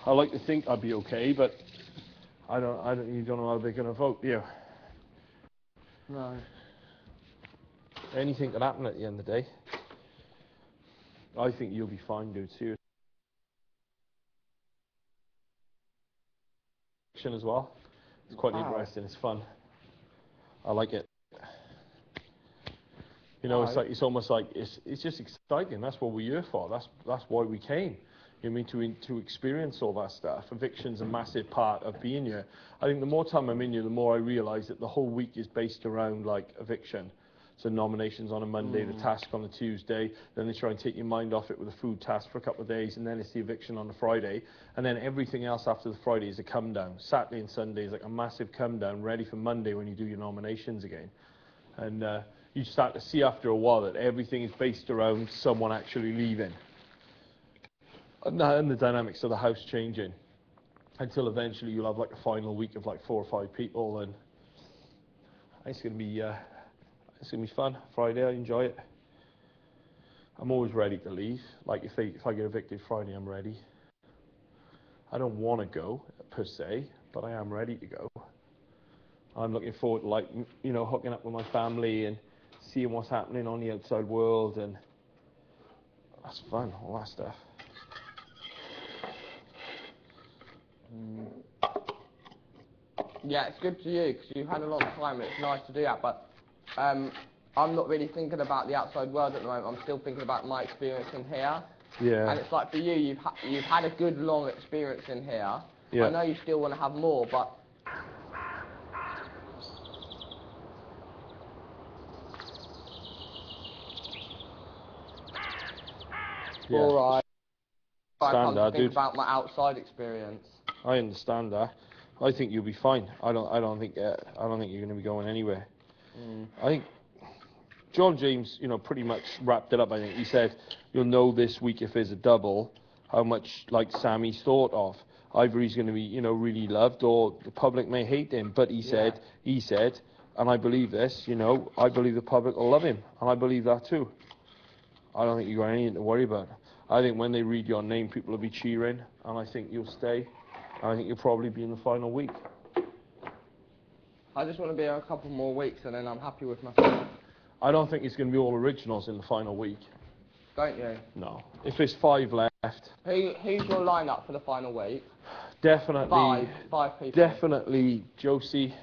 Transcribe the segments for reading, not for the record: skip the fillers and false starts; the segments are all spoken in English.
I like to think I'd be okay, but you don't know how they're going to vote, do you? No. Anything could happen at the end of the day. I think you'll be fine, dude, seriously. As well. It's quite interesting, it's fun. I like it. You know, it's almost like it's just exciting. That's what we're here for. That's why we came. You know what I mean, to experience all that stuff. Eviction's a massive part of being here. I think the more time I'm in here, the more I realise that the whole week is based around like eviction. So nominations on a Monday, the task on a Tuesday, then they try and take your mind off it with a food task for a couple of days, and then it's the eviction on the Friday, and then everything else after the Friday is a come down. Saturday and Sunday is like a massive come down, ready for Monday when you do your nominations again. And you start to see after a while that everything is based around someone actually leaving. And the dynamics of the house changing. Until eventually you'll have like a final week of like 4 or 5 people, and it's going to be fun. Friday, I enjoy it. I'm always ready to leave. Like if I get evicted Friday, I'm ready. I don't want to go per se, but I am ready to go. I'm looking forward to, like, you know, hooking up with my family and seeing what's happening on the outside world, and that's fun, all that stuff. Yeah, it's good to you because you've had a long time and it's nice to do that, but I'm not really thinking about the outside world at the moment. I'm still thinking about my experience in here. Yeah. And it's like for you, you've had a good long experience in here. Yeah. I know you still want to have more, but Yeah. all right. I come to think dude. about my outside experience. I understand that. I think you'll be fine. I don't think you're going to be going anywhere. I think John James, you know, pretty much wrapped it up. I think he said, "You'll know this week if there's a double how much like Sammy's thought of. Either he's going to be, you know, really loved, or the public may hate him." But he said, and I believe this, you know, I believe the public will love him, and I believe that too. I don't think you've got anything to worry about. I think when they read your name, people will be cheering, and I think you'll stay. And I think you'll probably be in the final week. I just want to be here a couple more weeks, and then I'm happy with myself. I don't think it's going to be all originals in the final week. Don't you? No. If there's 5 left. Who's your lineup for the final week? Definitely. Five people. Definitely Josie,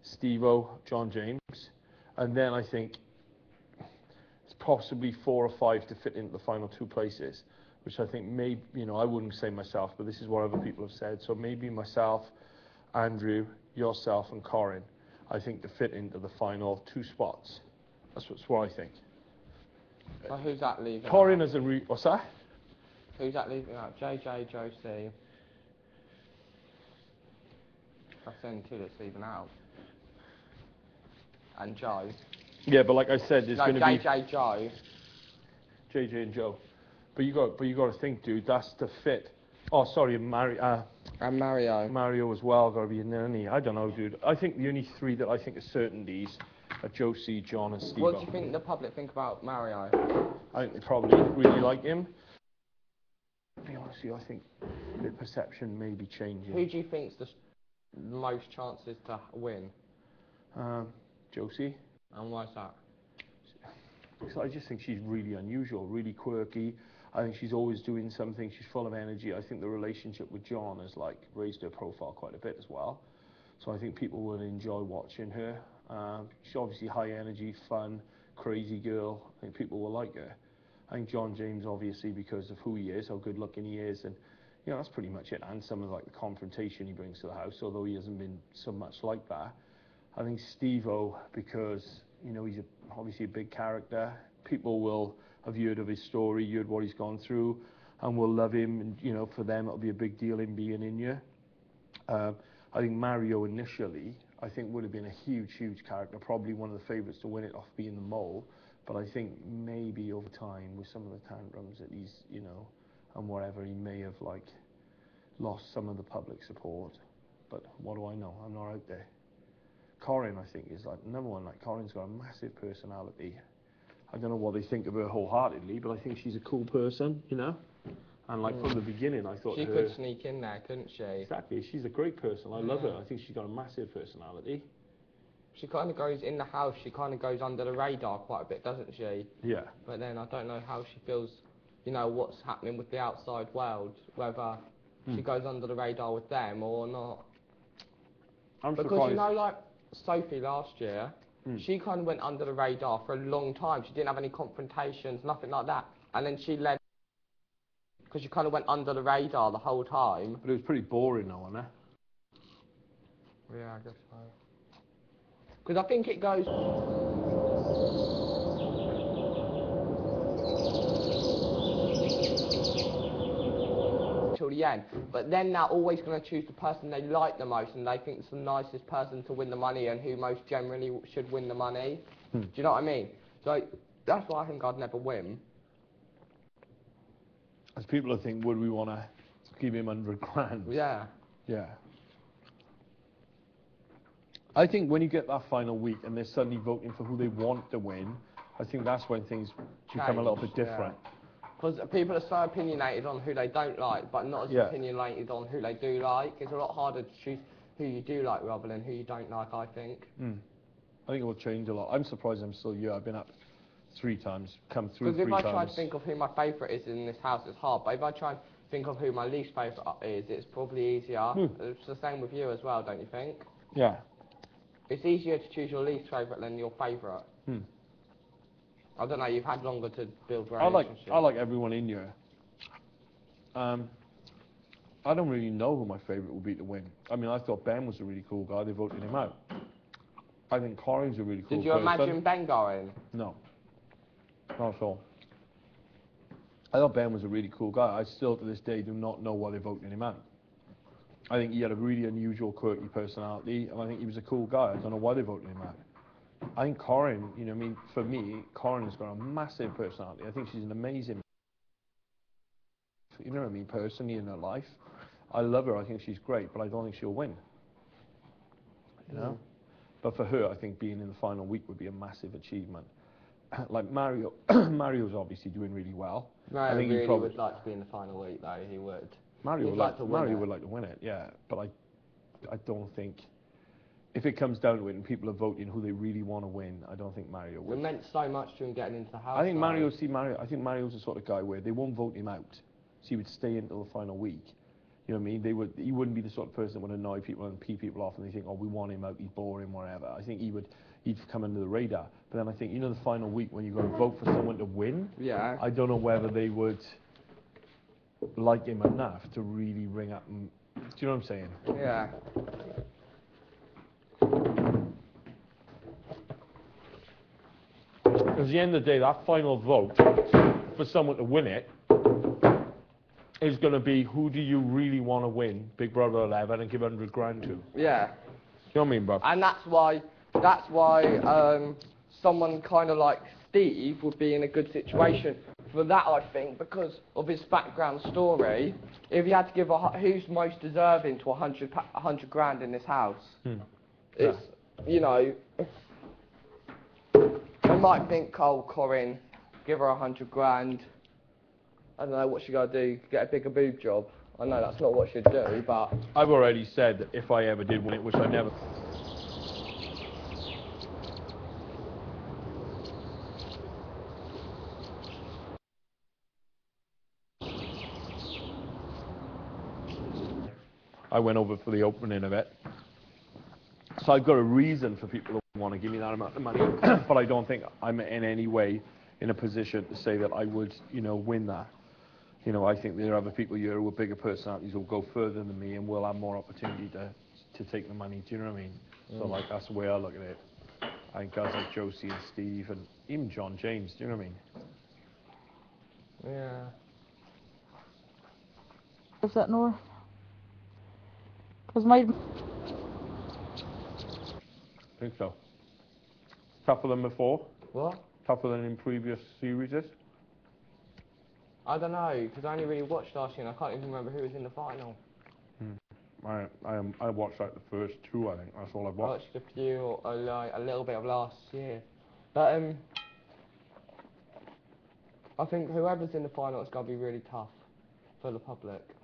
Steve-O, John James, and then I think it's possibly 4 or 5 to fit into the final 2 places, which I think maybe, you know, I wouldn't say myself, but this is what other people have said. So maybe myself, Andrew, yourself, and Corin, I think, to fit into the final 2 spots. That's what I think. So who's that leaving? Corin as a what's that? Who's that leaving out? JJ, Josie. That's the only 2 that's leaving out. And Joe. Yeah, but like I said, there's going to be JJ, Joe. JJ and Joe. But you got to think, dude. That's to fit. Oh, sorry, And Mario. Mario as well got to be in there, isn't he? I don't know, dude. I think the only 3 that I think are certainties are Josie, John, and Steve. What do you think the public think about Mario? I think they probably really like him. To be honest with you, I think the perception may be changing. Who do you think's the most chances to win? Josie. And why's that? Because I just think she's really unusual, really quirky. I think she's always doing something. She's full of energy. I think the relationship with John has like raised her profile quite a bit as well. So I think people will enjoy watching her. She's obviously high energy, fun, crazy girl. I think people will like her. I think John James, obviously, because of who he is, how good looking he is, and you know, that's pretty much it. And some of like the confrontation he brings to the house, although he hasn't been so much like that. I think Steve-O, because you know, he's obviously a big character. People will have heard of his story, heard what he's gone through, and will love him. And you know, for them, it'll be a big deal in being in here. I think Mario initially, I think would have been a huge, huge character, probably one of the favourites to win it off being the mole. But I think maybe over time, with some of the tantrums that he's, you know, and whatever, he may have like lost some of the public support. But what do I know? I'm not out there. Corin, I think, is like number one. Like Corin's got a massive personality. I don't know what they think of her wholeheartedly, but I think she's a cool person, you know. And like from the beginning, I thought she could sneak in there, couldn't she? Exactly. She's a great person. I love her. I think she's got a massive personality. She kind of goes in the house. She kind of goes under the radar quite a bit, doesn't she? Yeah. But then I don't know how she feels. You know what's happening with the outside world, whether she goes under the radar with them or not. I'm because surprised. you know, like Sophie last year, she kind of went under the radar for a long time. She didn't have any confrontations, nothing like that. And then she led because she kind of went under the radar the whole time. But it was pretty boring, though, wasn't it? Yeah, I guess so. Because I think it goes. Till the end, but then they're always going to choose the person they like the most and they think it's the nicest person to win the money and who most generally should win the money. Do you know what I mean? So that's why I think I'd never win. As people think, would we want to give him 100 grand? Yeah. Yeah. I think when you get that final week and they're suddenly voting for who they want to win, I think that's when things become a little bit different. Because people are so opinionated on who they don't like, but not as opinionated on who they do like. It's a lot harder to choose who you do like rather than who you don't like, I think. I think it will change a lot. I'm surprised I'm still here. I've been up 3 times, come through 3 times. Because if I try to think of who my favourite is in this house, it's hard. But if I try and think of who my least favourite is, it's probably easier. It's the same with you as well, don't you think? Yeah. It's easier to choose your least favourite than your favourite. I don't know, you've had longer to build relationships. I like everyone in here. I don't really know who my favourite will be to win. I mean, I thought Ben was a really cool guy. They voted him out. I think Corin's a really cool person. Did you imagine Ben going? No. Not at all. I thought Ben was a really cool guy. I still, to this day, do not know why they voted him out. I think he had a really unusual, quirky personality, and I think he was a cool guy. I don't know why they voted him out. I think Corin, you know, I mean, for me, Corin has got a massive personality. I think she's an amazing, you know what I mean, personally in her life. I love her. I think she's great, but I don't think she'll win. You know? But for her, I think being in the final week would be a massive achievement. Like Mario, Mario's obviously doing really well. Mario I think really he probably would like to be in the final week, though. He would. Mario would like to win it, yeah. But I don't think. If it comes down to it and people are voting who they really want to win, I don't think Mario would. It meant so much to him getting into the house. I think Mario's the sort of guy where they won't vote him out, so he would stay until the final week. You know what I mean? He wouldn't be the sort of person that would annoy people and pee people off and they think, oh, we want him out, he's boring, whatever. I think he'd come under the radar. But then I think, you know, the final week when you've got to vote for someone to win, I don't know whether they would like him enough to really ring up and, do you know what I'm saying? Yeah. Because at the end of the day, that final vote for someone to win it is going to be who do you really want to win Big Brother 11 and give 100 grand to. Yeah. You know what I mean, bro? And that's why someone kind of like Steve would be in a good situation for that, I think, because of his background story. If he had to give who's most deserving to 100 grand in this house, it's, you know, I might think, oh, Corin, give her 100 grand. I don't know what she got to do, get a bigger boob job. I know that's not what she'd do, but... I've already said that if I ever did win it, which I never... I went over for the opening of it. So I've got a reason for people to want to give me that amount of money, but I don't think I'm in any way in a position to say that I would, you know, win that. You know, I think there are other people here who are bigger personalities who will go further than me and will have more opportunity to take the money. Do you know what I mean? So, like, that's the way I look at it. I think guys like Josie and Steve and even John James, do you know what I mean? Yeah. Is that Nora? Because my... I think so. Tougher than before? What? Tougher than in previous series? I don't know, because I only really watched last year and I can't even remember who was in the final. I watched like the first 2, I think. That's all I've watched. I watched a few, like a little bit of last year. But I think whoever's in the final is going to be really tough for the public.